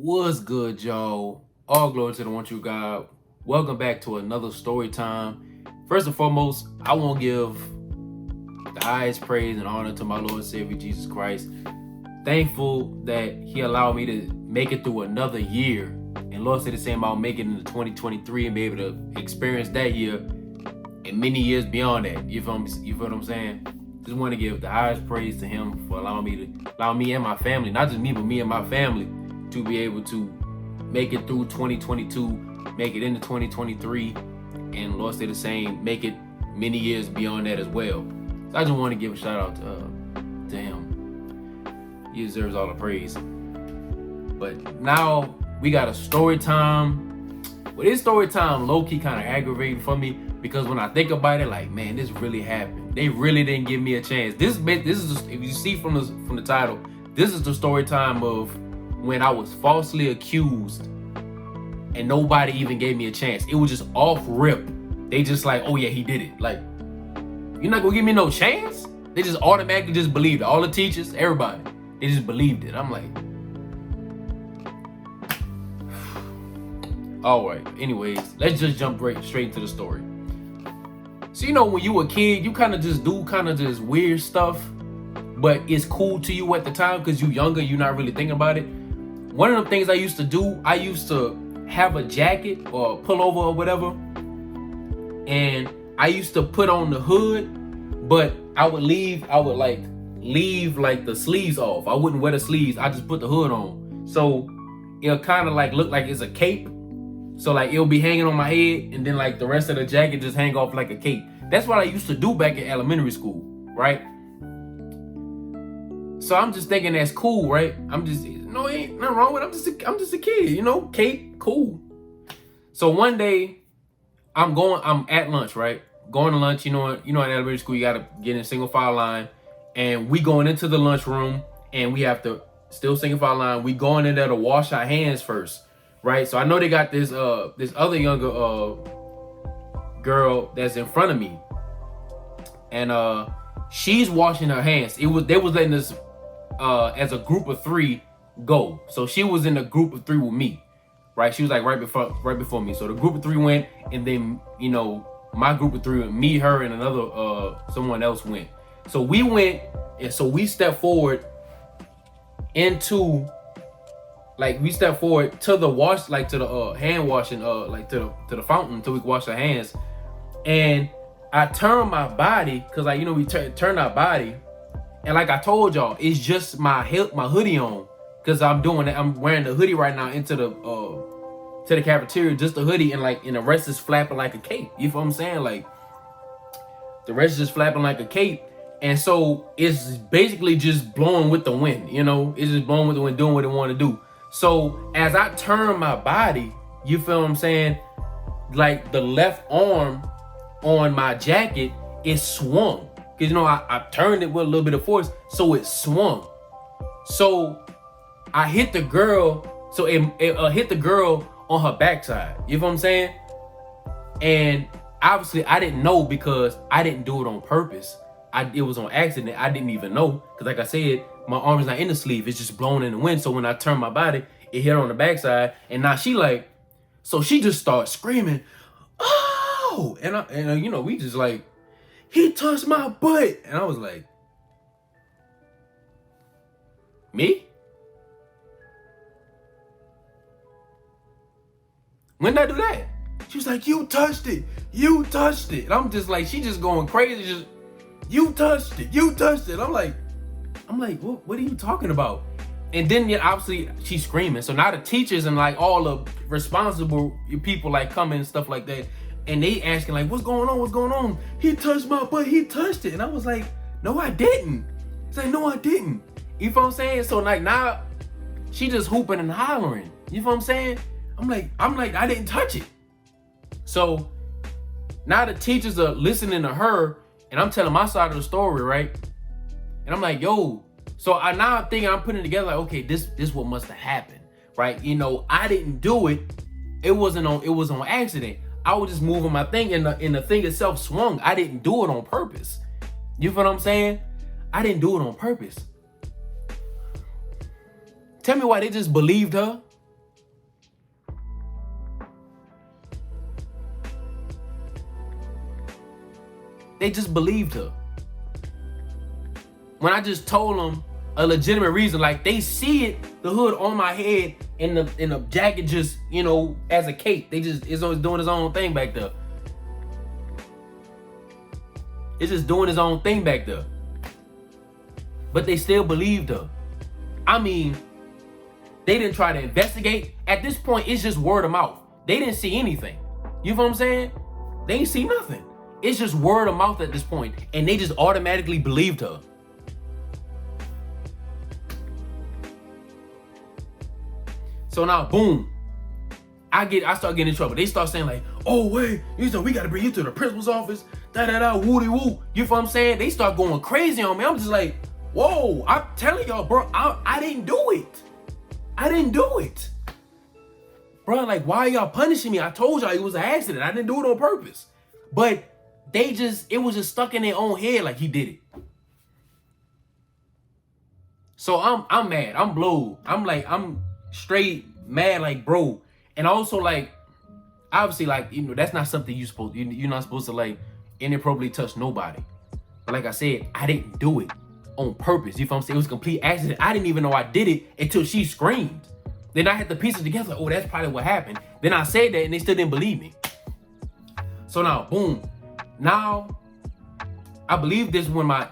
What's good, y'all? All glory to the one true God. Welcome back to another story time. First and foremost, I want to give the highest praise and honor to my Lord and Savior Jesus Christ. Thankful that He allowed me to make it through another year. And Lord said the same about making it into 2023 and be able to experience that year and many years beyond that. You feel what I'm saying? Just want to give the highest praise to Him for allowing me and my family, not just me, but me and my family, to be able to make it through 2022, make it into 2023, and Lord say the same, make it many years beyond that as well. So I just want to give a shout out to Him. He deserves all the praise. But now we got a story time. Well, this story time low-key kind of aggravating for me because when I think about it, like, man, this really happened. They really didn't give me a chance. This is just, if you see from the title, this is the story time of when I was falsely accused and nobody even gave me a chance. It was just off rip. They just like, oh yeah, he did it. Like, you're not gonna give me no chance? They just automatically just believed it. All the teachers, everybody, they just believed it. I'm like, all right. Anyways, let's just jump straight into the story. So, you know, when you a kid, you kind of just do just weird stuff, but it's cool to you at the time because you younger, you're not really thinking about it. One of the things I used to do, I used to have a jacket or a pullover or whatever, and I used to put on the hood, but I would leave like the sleeves off. I wouldn't wear the sleeves. I just put the hood on. So it'll kind of like look like it's a cape. So like it'll be hanging on my head, and then like the rest of the jacket just hang off like a cape. That's what I used to do back in elementary school, right? So I'm just thinking that's cool, right? Ain't nothing wrong with it. I'm just a kid, you know, cape, cool. So one day I'm at lunch, right? Going to lunch, you know, in elementary school, you gotta get in single file line, and we going into the lunchroom, and we have to still single file line. We going in there to wash our hands first, right? So I know they got this other younger girl that's in front of me, and she's washing her hands. They was letting us as a group of 3 go. So she was in a group of 3 with me, right? She was like right before me. So the group of 3 went, and then, you know, my group of 3, me, her, and another someone else went. So we went, and so we stepped forward into, like, we stepped forward to the wash, like to the hand washing, like to the fountain until we could wash our hands. And I turned my body, cause like, you know, we turned our body, and like I told y'all, it's just my hoodie on, cause I'm wearing the hoodie right now into the cafeteria, just the hoodie, and the rest is flapping like a cape. You know what I'm saying? Like, the rest is just flapping like a cape, and so it's basically just blowing with the wind. You know, it's just blowing with the wind, doing what it want to do. So as I turn my body, you feel what I'm saying? Like the left arm on my jacket, it swung. Cause you know, I turned it with a little bit of force, so it swung. So I hit the girl, so it hit the girl on her backside. You know what I'm saying? And obviously I didn't know because I didn't do it on purpose. It was on accident. I didn't even know. Cause like I said, my arm is not in the sleeve. It's just blowing in the wind. So when I turned my body, it hit her on the backside. And now she just starts screaming, oh! And you know, we just like, he touched my butt. And I was like, me? When did I do that? She was like, you touched it. You touched it. And I'm just like, she just going crazy. Just, you touched it. You touched it. I'm like, what are you talking about? And then, yeah, obviously she's screaming. So now the teachers and like all the responsible people like coming and stuff like that. And they asking like, what's going on? What's going on? He touched my butt. He touched it. And I was like, no, I didn't. It's like, no, I didn't. You know what I'm saying? So like now she just hooping and hollering. You know what I'm saying? I'm like, I didn't touch it. So now the teachers are listening to her, and I'm telling my side of the story, right? And I'm like, yo. So now I'm thinking, I'm putting it together like, okay, this what must have happened, right? You know, I didn't do it. It was on accident. I was just moving my thing, and the thing itself swung. I didn't do it on purpose. You feel what I'm saying? I didn't do it on purpose. Tell me why they just believed her. They just believed her. When I just told them a legitimate reason, like they see it, the hood on my head and the jacket just, you know, as a cape. It's always doing its own thing back there. It's just doing its own thing back there. But they still believed her. I mean, they didn't try to investigate. At this point, it's just word of mouth. They didn't see anything. You know what I'm saying? They ain't see nothing. It's just word of mouth at this point, and they just automatically believed her. So now, boom, I start getting in trouble. They start saying like, oh wait, we gotta bring you to the principal's office, woody woo. You know what I'm saying? They start going crazy on me. I'm just like, whoa, I'm telling y'all, bro, I didn't do it. I didn't do it. Bro, like, why are y'all punishing me? I told y'all it was an accident. I didn't do it on purpose. But it was just stuck in their own head like he did it. So I'm mad. I'm blowed. I'm straight mad, like, bro. And also, like, obviously, like, you know, that's not something you're not supposed to, like, inappropriately touch nobody. But like I said, I didn't do it on purpose. You know what I'm saying? It was a complete accident. I didn't even know I did it until she screamed. Then I had to piece it together. Like, oh, that's probably what happened. Then I said that and they still didn't believe me. So now, boom. Now, I believe this when I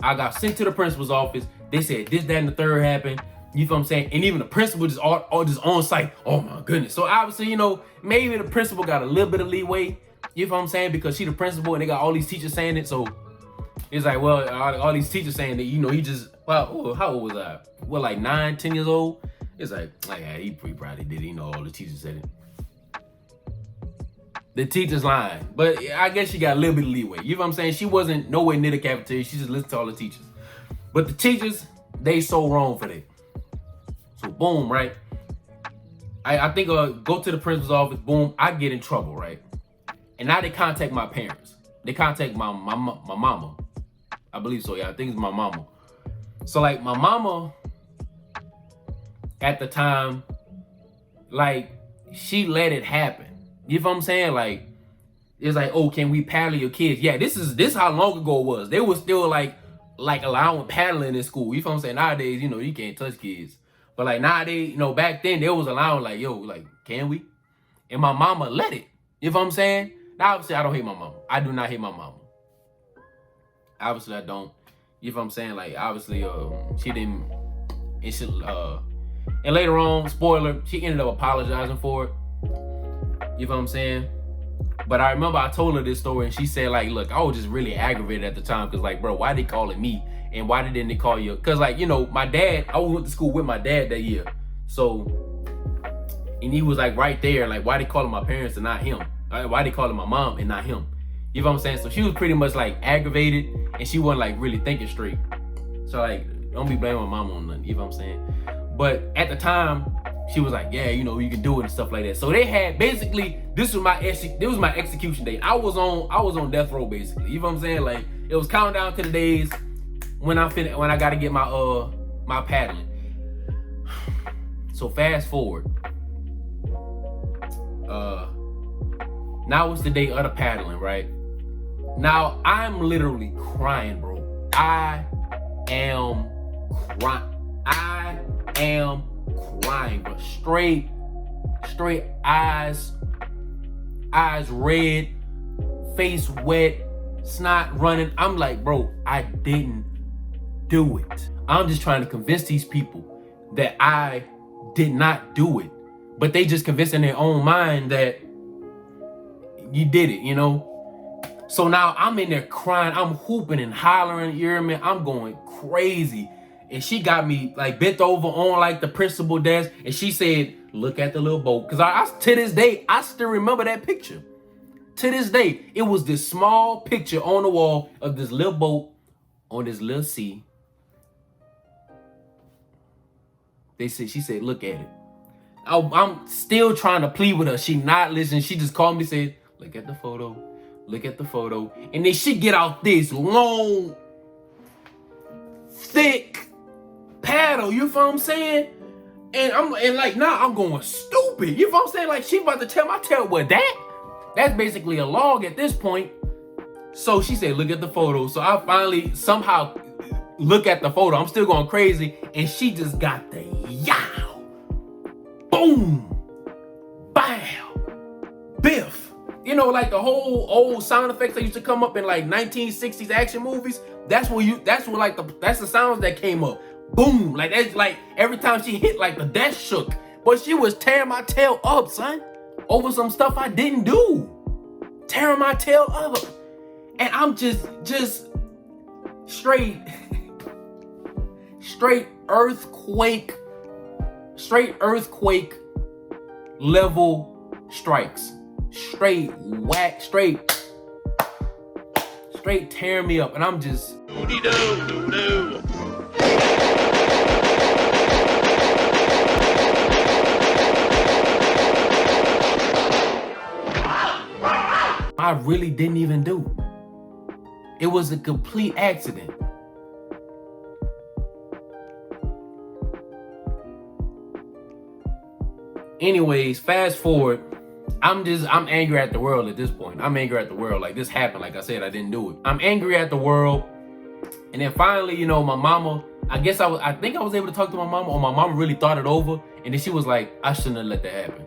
got sent to the principal's office. They said this, that, and the third happened. You know what I'm saying? And even the principal just all just on site. Oh my goodness. So obviously, you know, maybe the principal got a little bit of leeway. You know what I'm saying? Because she the principal and they got all these teachers saying it. So it's like, well, all these teachers saying that, you know, he just, well, how old was I? Well, like 9, 10 years old? It's like yeah, he probably did it. You know, all the teachers said it. The teacher's lying. But I guess she got a little bit of leeway. You know what I'm saying? She wasn't nowhere near the cafeteria. She just listened to all the teachers. But the teachers, they so wrong for that. So boom, right? I think go to the principal's office, boom, I get in trouble, right? And now they contact my parents. They contact my mama. I believe so, yeah. I think it's my mama. So like my mama at the time, like, she let it happen. You know what I'm saying? Like, it's like, oh, can we paddle your kids? Yeah, this is how long ago it was. They were still like allowing paddling in school. You know what I'm saying? Nowadays, you know, you can't touch kids. But like nowadays, you know, back then they was allowing like, yo, like, can we? And my mama let it. You know what I'm saying? Now, obviously, I don't hate my mama. I do not hate my mama. Obviously, I don't. You know what I'm saying? Like, obviously, she didn't. And later on, spoiler, she ended up apologizing for it. You know what I'm saying? But I remember I told her this story and she said, like, look, I was just really aggravated at the time because, like, bro, why they calling me? And why didn't they call you? Because, like, you know, my dad, I went to school with my dad that year. So, and he was, like, right there. Like, why they calling my parents and not him? Why they calling my mom and not him? You know what I'm saying? So she was pretty much, like, aggravated and she wasn't, like, really thinking straight. So, like, don't be blaming my mom on nothing. You know what I'm saying? But at the time, she was like, yeah, you know, you can do it and stuff like that. So they had basically, this was my execution date. I was on death row basically. You know what I'm saying? Like, it was counting down to the days when I gotta get my paddling. So fast forward. Now it's the day of the paddling, right? Now I'm literally crying, bro. I am crying, bro. Straight eyes red, face wet, snot running. I'm like, bro, I didn't do it. I'm just trying to convince these people that I did not do it. But they just convinced in their own mind that you did it, you know? So now I'm in there crying. I'm hooping and hollering, you hear me? I'm going crazy. And she got me like bent over on like the principal desk. And she said, look at the little boat. Cause I to this day, I still remember that picture. To this day, it was this small picture on the wall of this little boat on this little sea. She said, look at it. I'm still trying to plead with her. She not listening. She just called me, said, look at the photo. Look at the photo. And then she get out this long, thick paddle. You feel what I'm saying? And I'm going stupid. You feel what I'm saying? Like, she about to tell my tail, what, that's basically a log at this point. So she said, look at the photo. So I finally somehow look at the photo. I'm still going crazy. And she just got the yow. Boom. Bow. Biff. You know, like the whole old sound effects that used to come up in like 1960s action movies. That's the sounds that came up. Boom. Like that's like every time she hit, like the desk shook. But she was tearing my tail up, son. Over some stuff I didn't do. Tearing my tail up. And I'm just straight earthquake level strikes. Straight whack, straight tearing me up. And I'm just I really didn't even do. It was a complete accident. Anyways, fast forward. I'm angry at the world at this point. I'm angry at the world. Like, this happened. Like I said, I didn't do it. I'm angry at the world. And then finally, you know, my mama, I think I was able to talk to my mama, or my mama really thought it over. And then she was like, I shouldn't have let that happen.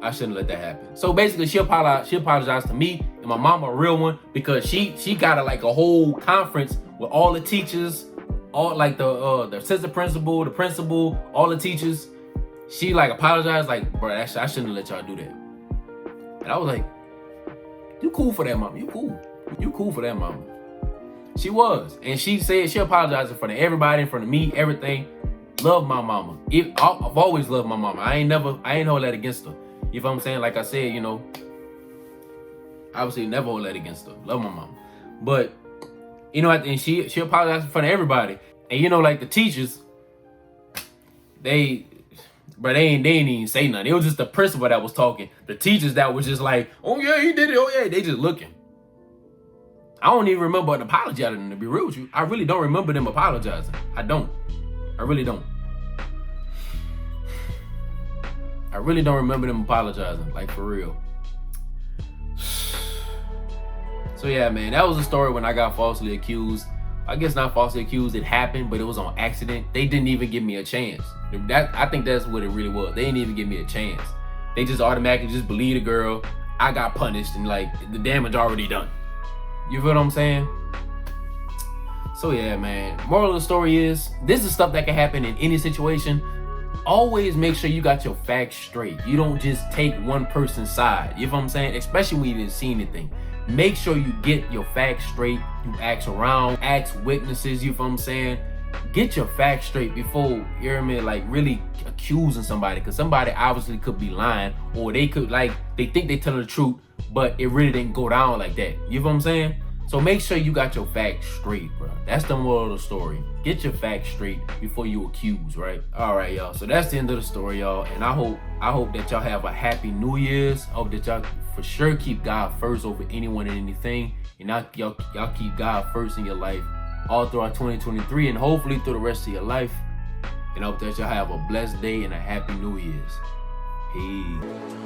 I shouldn't let that happen. So basically, she apologized to me and my mama, a real one, because she got a whole conference with all the teachers, all like the assistant principal, the principal, all the teachers. She like apologized, like, bro, I shouldn't have let y'all do that. And I was like, you cool for that, mama. You cool for that, mama. She was. And she said she apologized in front of everybody, in front of me, everything. Love my mama. I've always loved my mama. I ain't hold that against her. You know what I'm saying? Like I said, you know, obviously never hold that against her. Love my mama. But, you know, and she apologized in front of everybody. And, you know, like the teachers, they ain't even say nothing. It was just the principal that was talking. The teachers that was just like, oh yeah, he did it. Oh yeah, they just looking. I don't even remember an apology out of them, to be real with you. I really don't remember them apologizing. I really don't. I really don't remember them apologizing, like for real. So yeah, man, that was a story when I got falsely accused. I guess not falsely accused, it happened, but it was on accident. They didn't even give me a chance. I think that's what it really was. They didn't even give me a chance. They just automatically just believed the girl. I got punished and like the damage already done. You feel what I'm saying? So yeah, man, moral of the story is, this is stuff that can happen in any situation. Always make sure you got your facts straight. You don't just take one person's side. You know what I'm saying? Especially when you didn't see anything. Make sure you get your facts straight. You ask around, ask witnesses, you know what I'm saying? Get your facts straight before, you know what I mean, like really accusing somebody. Because somebody obviously could be lying, or they could they think they telling the truth, but it really didn't go down like that. You know what I'm saying? So make sure you got your facts straight, bro. That's the moral of the story. Get your facts straight before you accuse, right? All right, y'all. So that's the end of the story, y'all. And I hope that y'all have a happy New Year's. I hope that y'all for sure keep God first over anyone and anything. And y'all keep God first in your life all throughout 2023 and hopefully through the rest of your life. And I hope that y'all have a blessed day and a happy New Year's. Peace.